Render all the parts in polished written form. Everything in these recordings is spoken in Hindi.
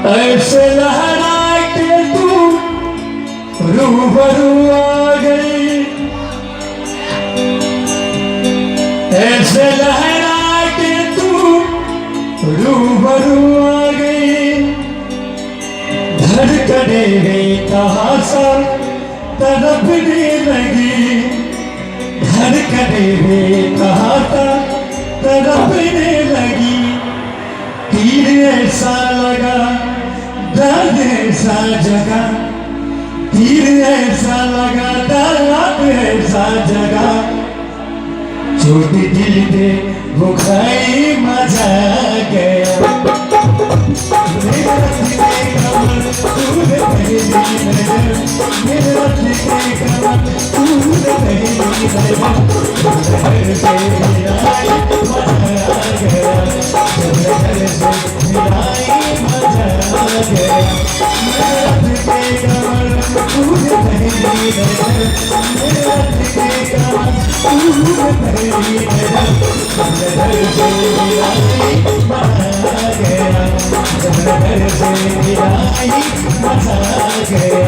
ऐसे लहरा के तू रूबरू आ गई, ऐसे लहरा के तू रूबरू आ गई। धड़कने गई कहाँ सा तड़पने लगी, धड़कने गई कहाँ सा तड़पने लगी। तीर ऐसा लगा दर्द ऐसा जगा, तीर ऐसा लगा दर्द ऐसा जगा। छोटी दिल पे वो खाई मजा गया। मेरा दिल कमर तूने पहली नजर, मेरा दिल कमर तूने पहली नजर। घर से मिलाई मजा गया, घर से मिलाई मजा गया। मेरा दिल कमर तूने पहली नजर, मेरा दिल कमर तूने पहली नजर। घर से मिलाई मजा गया, घर से मिलाई मजा गया।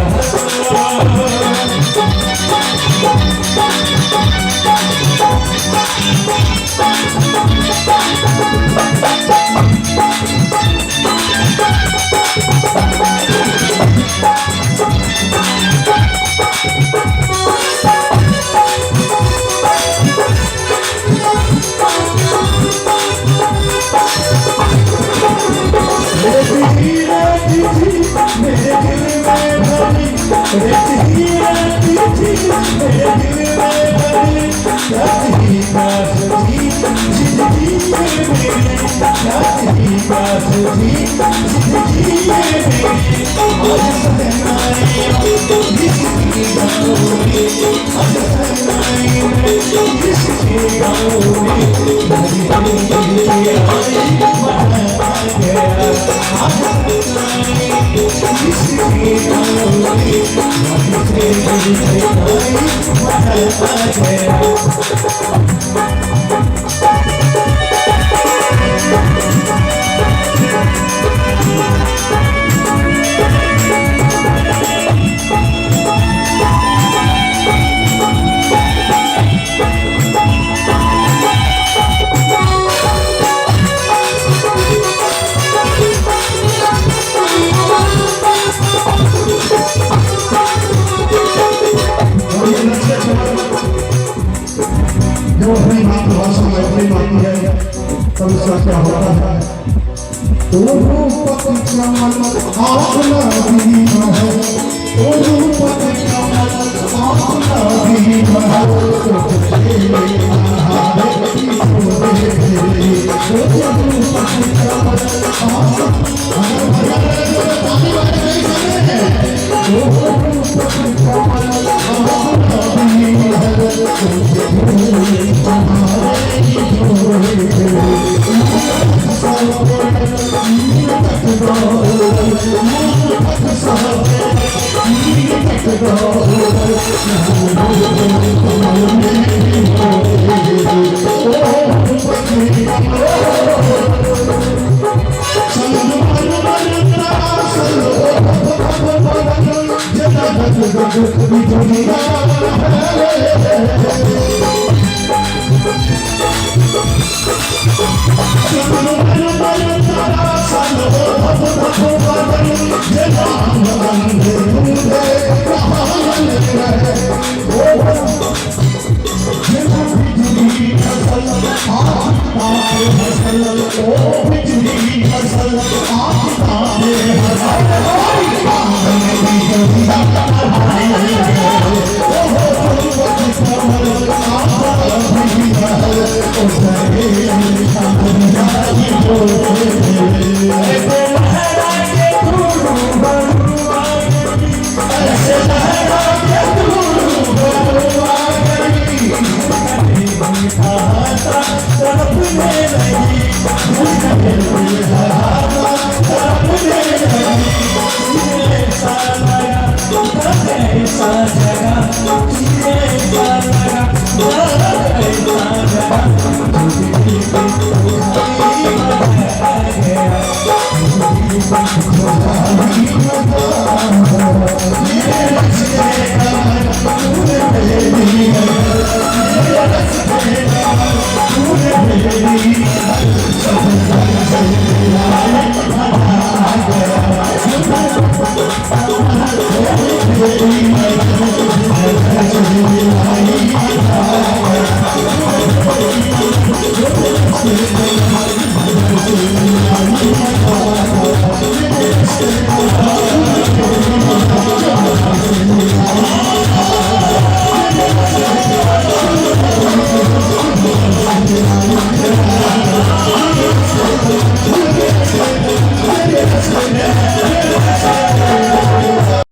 जो अपनी मातृभाषा में अपनी माती है तब उसका क्या होता है। ओ रूपति कमल आपना दीन है, ओ रूपति कमल आपना दीन है। रूपति जगा मेरी